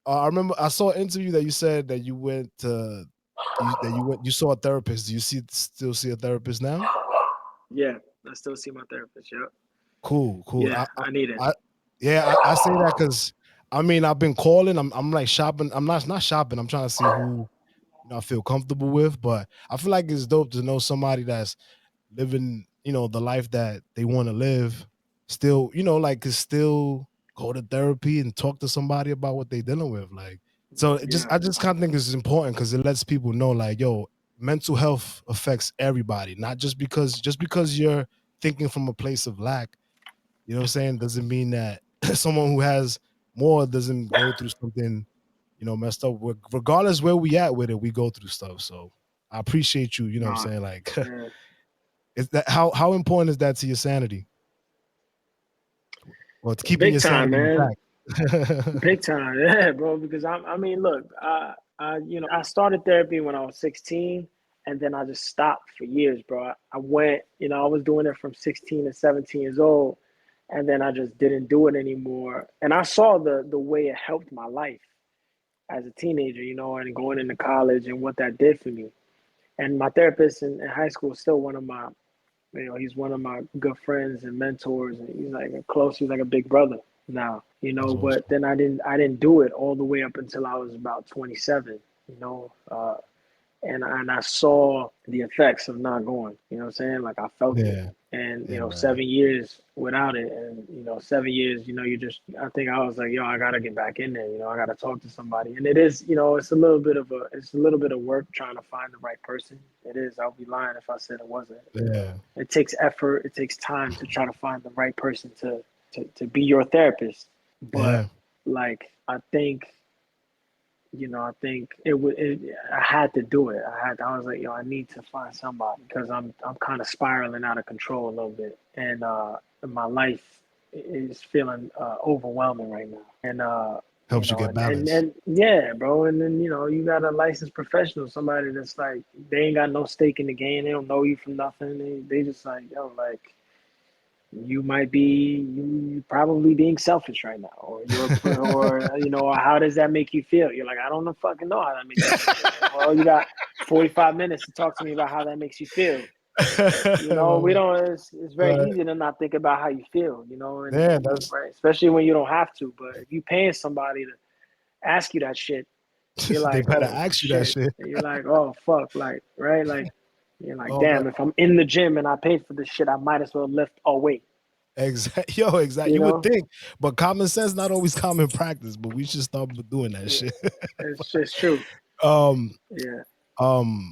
I remember I saw an interview that you said that you went to you saw a therapist. Do you still see a therapist now? Yeah, I still see my therapist. Yep. Cool, cool. Yeah, I need it. I yeah, I say that because I mean I've been calling. I'm like shopping. I'm not shopping. I'm trying to see who I feel comfortable with. But I feel like it's dope to know somebody that's living, the life that they want to live. Still, like could still go to therapy and talk to somebody about what they're dealing with. Like, so Yeah. I just kind of think it's important because it lets people know, like, yo, mental health affects everybody, not just because you're thinking from a place of lack. You know what I'm saying? Doesn't mean that someone who has more doesn't go through something, messed up. Regardless where we at with it, we go through stuff. So I appreciate you. You know what No. I'm saying? Like, Yeah. is that how important is that to your sanity? Well, it's keeping Big your time, sanity man. intact. Big time, yeah, bro. Because I mean, look, I started therapy when I was 16, and then I just stopped for years, bro. I went, I was doing it from 16 to 17 years old, and then I just didn't do it anymore. And I saw the way it helped my life as a teenager, and going into college and what that did for me. And my therapist in high school is still one of my, he's one of my good friends and mentors, and he's like he's like a big brother now, That's but awesome. then I didn't do it all the way up until I was about 27, and I saw the effects of not going. You know what I'm saying? Like I felt it, Yeah, and yeah, man. 7 years without it, and 7 years. You just. I think I was like, yo, I gotta get back in there. I gotta talk to somebody, and it is. It's a little bit of work trying to find the right person. It is. I'll be lying if I said it wasn't. Yeah, It takes effort. It takes time to try to find the right person to be your therapist. But yeah, like I think it would. I had to do it. I was like, yo, I need to find somebody because I'm kind of spiraling out of control a little bit, and my life is feeling overwhelming right now. And helps you get balance. and yeah, bro. And then you got a licensed professional, somebody that's like they ain't got no stake in the game. They don't know you from nothing. They just like yo, like you might be you probably being selfish right now, or or how does that make you feel? You're like, I don't know, fucking know how that makes me feel. Well, you got 45 minutes to talk to me about how that makes you feel. We Well, don't. It's very right. easy to not think about how you feel. Yeah, And that's right, especially when you don't have to. But if you paying somebody to ask you that shit, you're they like, better oh ask you that shit. shit. And you're like, oh fuck, like right, like you're like, Oh man, damn. If I'm in the gym and I paid for this shit, I might as well lift or weight. exact. Yo, exact. You You would know. think, but common sense not always common practice. But we should start doing that Yeah, shit. it's just true. um, Yeah.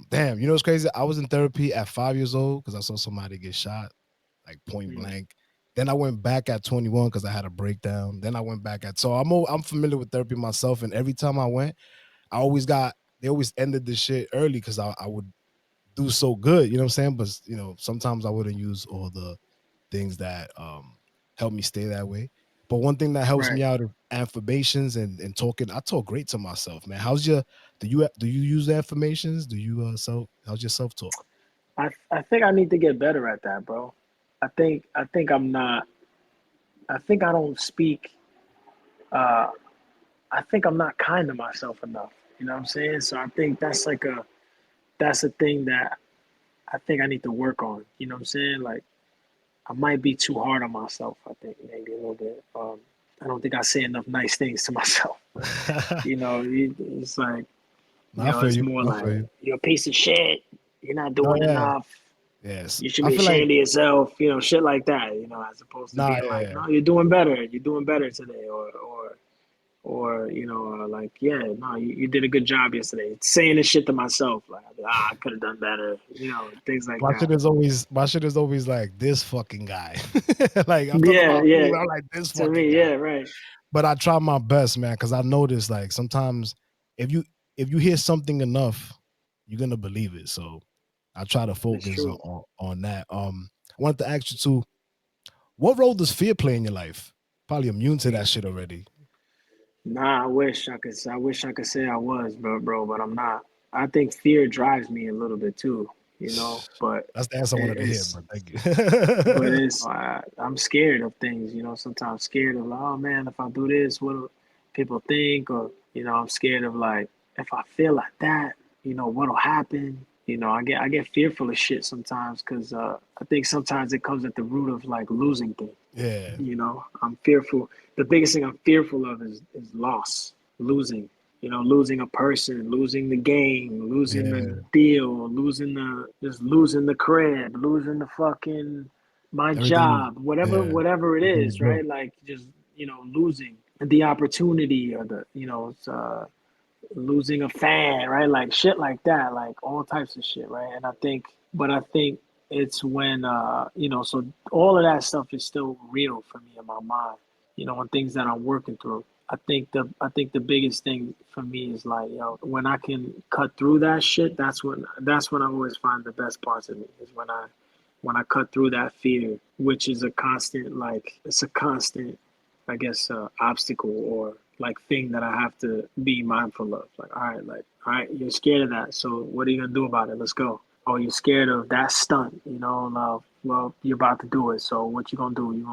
damn. You know what's crazy? I was in therapy at 5 years old because I saw somebody get shot, like point Mm. blank. Then I went back at 21 because I had a breakdown. Then I went back so I'm familiar with therapy myself, and every time I went, they always ended the shit early because I would do so good, you know what I'm saying? But sometimes I wouldn't use all the things that help me stay that way. But one thing that helps Right. me out is affirmations and talking. I talk great to myself, man. Do you use affirmations? Do you how's your self talk? I think I need to get better at that, bro. I think I'm not. I think I don't speak. Uh, I think I'm not kind to myself enough. You know what I'm saying? So I think that's a thing that I think I need to work on. You know what I'm saying? Like I might be too hard on myself. I think maybe a little bit. I don't think I say enough nice things to myself. It's like No, I feel it's you. more I like feel you. you're a piece of shit. You're not No, doing yeah, enough. yes. You should I be feel like ashamed of yourself. Shit like that. As opposed to nah, being like, yeah, no, you're doing better. You're doing better today, or like, yeah, no, you did a good job yesterday. Saying this shit to myself, like, I could have done better. Things like that. my shit is always like this fucking guy. Like I'm talking Yeah, about me, yeah. I'm like this To fucking me, guy. yeah, right. But I try my best, man, because I notice like sometimes if you if you hear something enough, you're gonna believe it. So I try to It's focus true. on that. I wanted to ask you too, what role does fear play in your life? Probably immune to that shit already. Nah, I wish I could say I was, bro, but I'm not. I think fear drives me a little bit too, but That's the answer I wanted to hear, it's but thank but you. I'm scared of things, sometimes scared of like, oh man, if I do this, what do people think? Or, I'm scared of like, if I feel like that. what'll happen. I get fearful of shit sometimes because I think sometimes it comes at the root of like losing things. Yeah. I'm fearful. The biggest thing I'm fearful of is loss, losing. Losing a person, losing the game, losing the Yeah. deal, losing the crib, losing the fucking my Everything. job, Yeah. whatever it Everything you is, built. right? Like just losing the opportunity or it's losing a fan, right? Like shit like that, like all types of shit, right? But I think it's when, so all of that stuff is still real for me in my mind, and things that I'm working through. I think the biggest thing for me is like, when I can cut through that shit, that's when I always find the best parts of me is when I cut through that fear, which is a constant, like it's a constant, I guess, obstacle or like thing that I have to be mindful of. All right, you're scared of that. So what are you gonna do about it? Let's go. Oh, you're scared of that stunt, well, you're about to do it. So what you gonna do? You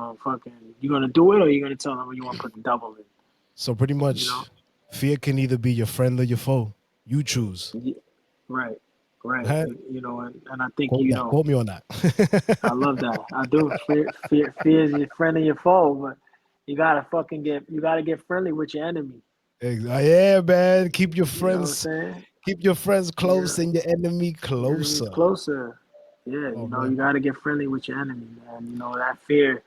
gonna do it, or you gonna tell them you want to put the double in? So pretty You know? much, fear can either be your friend or your foe. You choose. Yeah, right, right. Huh? And I think Quote that. Quote me on I that. love that. I do. Fear is your friend and your foe, but you gotta get friendly with your enemy. Yeah, man. You know what I'm saying? Keep your friends close Yeah, and your enemy your enemy's closer. closer. Yeah, Oh you man. gotta get friendly with your enemy, man. That fear,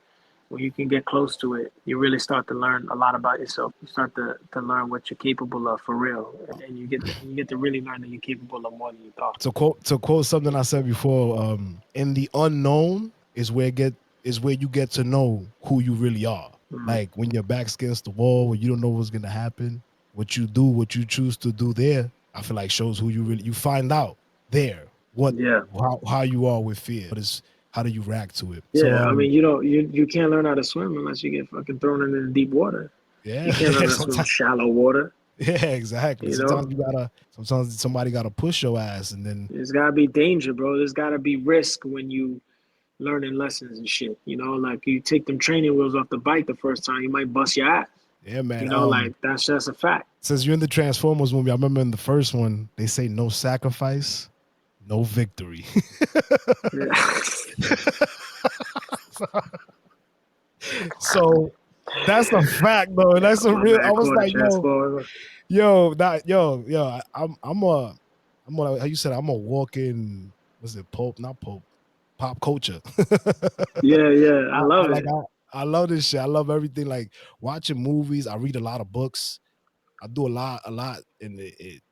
when you can get close to it, you really start to learn a lot about yourself. You start to learn what you're capable of for real, and you get to really learn that you're capable of more than you thought. To quote something I said before, in the unknown is where you get to know who you really are. Mm. Like when your back's against the wall, when you don't know what's gonna happen, what you do, what you choose to do there, I feel like shows who you find out there what Yeah. how you are with fear. But it's how do you react to it? So Yeah, I mean, you can't learn how to swim unless you get fucking thrown into the deep water. yeah, You can't learn how to swim sometimes shallow water. yeah, exactly. You know, Sometimes somebody gotta push your ass and then there's gotta be danger, bro. There's gotta be risk when you learning lessons and shit. Like you take them training wheels off the bike the first time, you might bust your ass. yeah, man. Like that's just a fact. Since you're in the Transformers movie, I remember in the first one, they say no sacrifice, no victory. Yeah. So that's a fact, though. That's a My real. I man was called it like, Transformer. I'm a, how you said, I'm a walking, was it Pope? Not Pope, pop culture. Yeah, yeah, I I love like, it. I love this shit. I love everything. Like watching movies. I read a lot of books. I do a lot, and it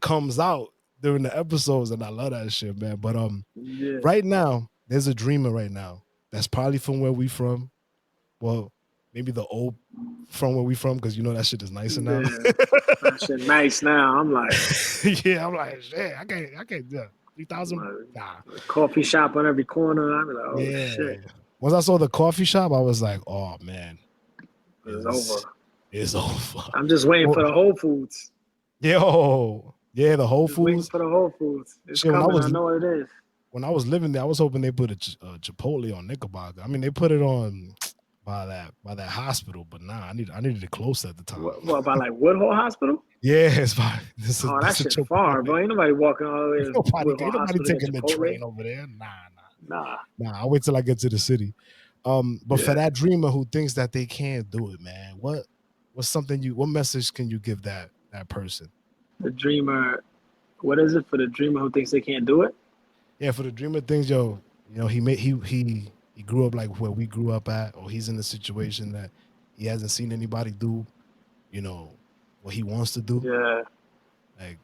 comes out during the episodes, and I love that shit, man. But Yeah, right now, there's a dreamer right now that's probably from where we from. Well, maybe the old from where we from, because that shit is nicer now. yeah. That shit nice now. I'm like, Yeah, I'm like, shit, I can't do that. 3,000? Nah. a coffee shop on every corner. I'm like, oh Yeah. shit, Once I saw the coffee shop, I was like, oh man, it's over. it's over. I'm just waiting Well, for the Whole Foods. yeah, the Whole Just waiting Foods. for the Whole Foods. It's Shit, coming. I know what it is. when I was living there, I was hoping they put a Chipotle on Knickerbocker. I mean, they put it on by that hospital, but nah, I needed it close at the time. What about like Woodhull Hospital? Yeah, it's fine. Oh, that It's a shit Chipotle. far, bro. Ain't nobody walking all the way to Woodhull Ain't nobody Hospital to get taking the Chipotle. train over there. Nah. Nah. I'll wait till I get to the city. But for Yeah. that dreamer who thinks that they can't do it, man, what message can you give that person? The dreamer. What is it for the dreamer who thinks they can't do it? Yeah, for the dreamer things, he grew up like where we grew up at, or he's in a situation that he hasn't seen anybody do, you know, what he wants to do. Yeah. Like,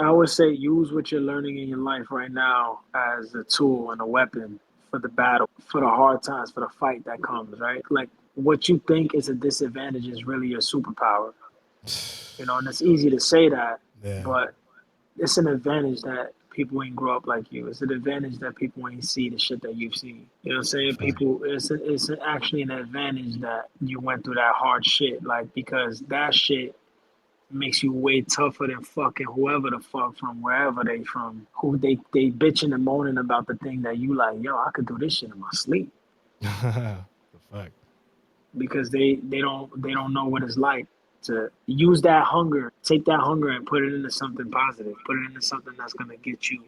I would say use what you're learning in your life right now as a tool and a weapon for the battle, for the hard times, for the fight that comes, right? Like what you think is a disadvantage is really your superpower. And it's easy to say that, yeah, but it's an advantage that people ain't grow up like you. It's an advantage that people ain't see the shit that you've seen. You know what I'm saying? fine. It's actually an advantage that you went through that hard shit, like because that shit makes you way tougher than fucking whoever the fuck from wherever they from. Who they bitching and moaning about the thing that you like, yo, I could do this shit in my sleep The fact. because they don't know what it's like to use that hunger, take that hunger and put it into something positive, put it into something that's gonna get you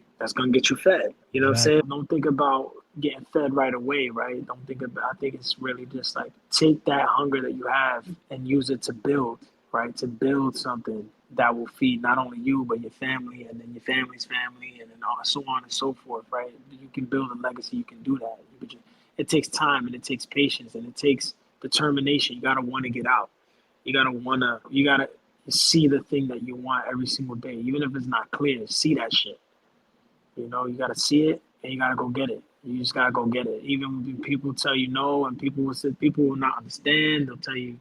fed. You know what I'm saying? Don't think about getting fed right away, right? Don't think about, I think it's really just like take that hunger that you have and use it to build, right? To build something that will feed not only you but your family and then your family's family and then so on and so forth, right? You can build a legacy, you can do that. It takes time and it takes patience and it takes determination. You gotta want to get out. You gotta see the thing that you want every single day, even if it's not clear. See that shit. You know, you gotta see it and you gotta go get it. You just gotta go get it. Even when people tell you no, and people will not understand. They'll tell you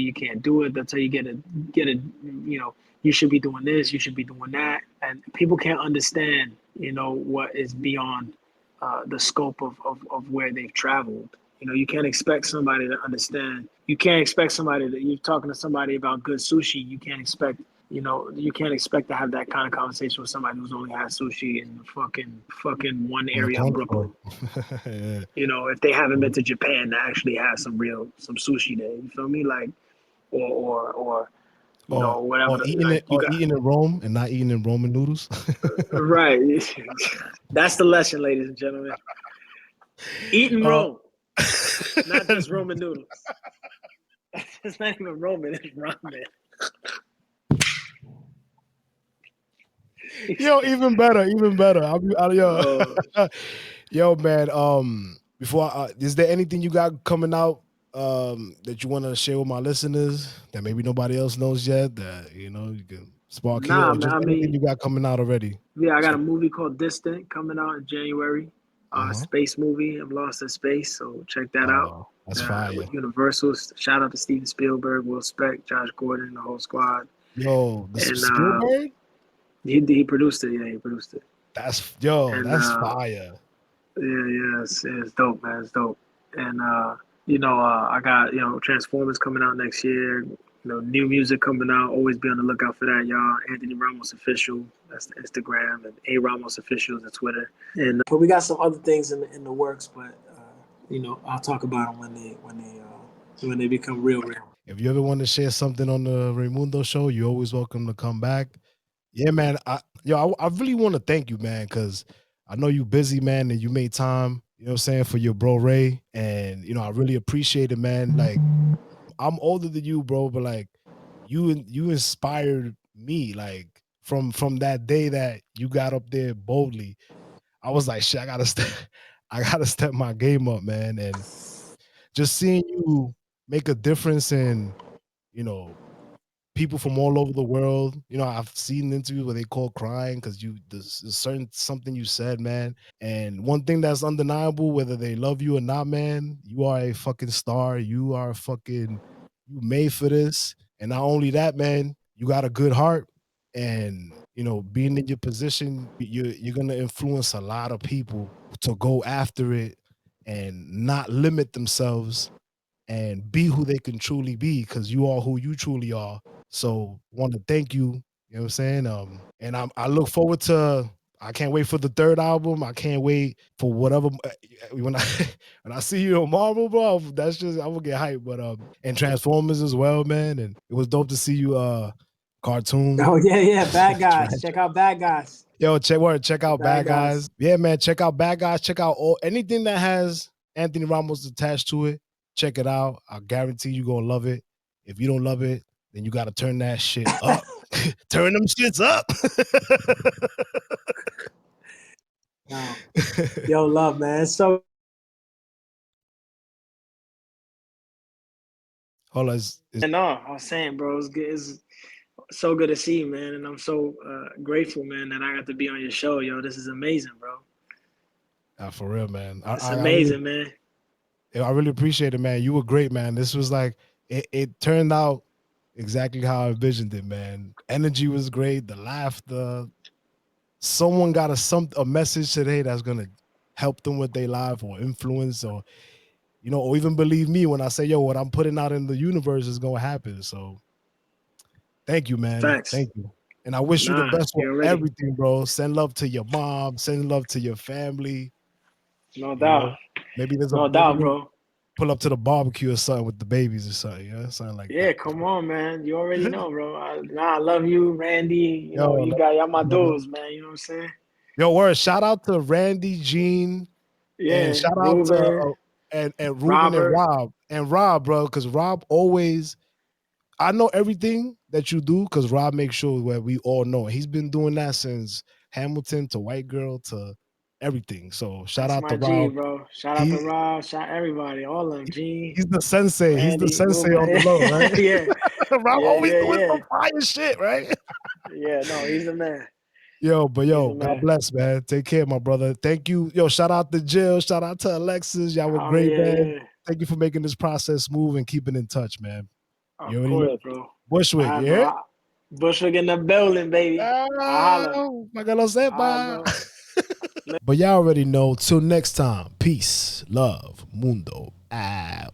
you can't do it. They'll tell you get it. You know, you should be doing this. You should be doing that. And people can't understand. You know what is beyond the scope of where they've traveled. You know, you can't expect somebody to understand. You can't expect somebody that you're talking to somebody about good sushi. You can't expect to have that kind of conversation with somebody who's only had sushi in the fucking one On the area of corner Brooklyn. store. Yeah. You know, if they haven't been to Japan to actually have some sushi there. You feel me? Like, or you know, whatever. Eating in Rome and not eating in Roman noodles. Right. That's the lesson, ladies and gentlemen. Eating Rome, not just Roman noodles. It's not even Roman, it's ramen. Yo, even better. Yo, man. Before, is there anything you got coming out that you want to share with my listeners that maybe nobody else knows yet? That you can spark here, or Man. just I anything mean, you got coming out already? yeah, I got a movie called Distant coming out in January. Space movie. I'm lost in space, so check that out. Oh, that's fire. With Universal. Shout out to Steven Spielberg, Will Speck, Josh Gordon, the whole squad. Yo, the And Spielberg. he produced it. Yeah, he produced it. That's fire. Yeah, it's dope, man. It's dope. And I got Transformers coming out next year. You know, new music coming out. Always be on the lookout for that, y'all. Anthony Ramos official. That's the Instagram, and A Ramos official is the Twitter. And but we got some other things in the works, but I'll talk about them when they become real. If you ever want to share something on the Raymundo Show, you're always welcome to come back. Yeah, man. I really want to thank you, man, because I know you busy, man, and you made time, you know what I'm saying, for your bro Ray. And, I really appreciate it, man. Like, I'm older than you, bro, but like you inspired me, like from that day that you got up there boldly. I was like, shit, I gotta step my game up, man. And just seeing you make a difference in, people from all over the world. I've seen interviews where they call crying because there's a certain something you said, man. And one thing that's undeniable, whether they love you or not, man, you are a fucking star. You made for this. And not only that, man, you got a good heart. And being in your position, you're gonna influence a lot of people to go after it and not limit themselves and be who they can truly be, because you are who you truly are. So want to thank you. You know what I'm saying? And I look forward to. I can't wait for the third album. I can't wait for whatever when I when I see you on Marvel, bro. That's just I will get hyped. But and Transformers as well, man. And it was dope to see you cartoon. Oh yeah, Bad Guys. Check out Bad Guys. Yo, check out Bad Guys. Yeah, man, check out Bad Guys. Check out anything that has Anthony Ramos attached to it. Check it out. I guarantee you gonna love it. If you don't love it, then you gotta turn that shit up. Turn them shits up. Yo, love, man. So hold on. no, I was saying, bro, it's so good to see you, man, and I'm so grateful, man, that I got to be on your show, yo. This is amazing, bro. For real, man. It's amazing, man. I really appreciate it, man. You were great, man. This was like it turned out exactly how I envisioned it, man. Energy was great, the laughter. Someone got a message today that's gonna help them with their life or influence or or even believe me when I say, yo, what I'm putting out in the universe is gonna happen. So thank you, man. Thanks. Thank you. And I wish you the best with everything, bro. Send love to your mom, send love to your family. No doubt. Maybe there's no doubt, bro. pull up to the barbecue or something with the babies or something, yeah, something like Yeah, that. come on, man. You already know, bro. I love you, Randy. You know, Yo, y'all my brother. dudes, man. You know what I'm saying? Yo, word. Shout out to Randy, Gene, and Yeah, shout out to Ruben, and Ruben and Robert. Rob, bro, because Rob always. I know everything that you do because Rob makes sure that we all know. He's been doing that since Hamilton to White Girl to everything. So shout That's out to my G, Rob. bro. Shout out to He Rob. Shout everybody, all of them. G, he's the sensei. He's the Randy, sensei on the Ruben. low, right? Yeah, Rob yeah, always yeah, doing yeah. some fire shit, right? Yeah, no, he's the man. Yo, but He's yo, the God man. bless, man. Take care, my brother. Thank you. Yo, shout out to Jill. Shout out to Alexis. Y'all were Oh great, yeah, man. yeah. Thank you for making this process smooth and keeping in touch, man. You Of already course, know. bro. Bushwick, All right, yeah? bro. Bushwick in the building, baby. I Ah, holla. magalo All right, sepa. bro. But y'all already know. Till next time, peace, love, mundo out.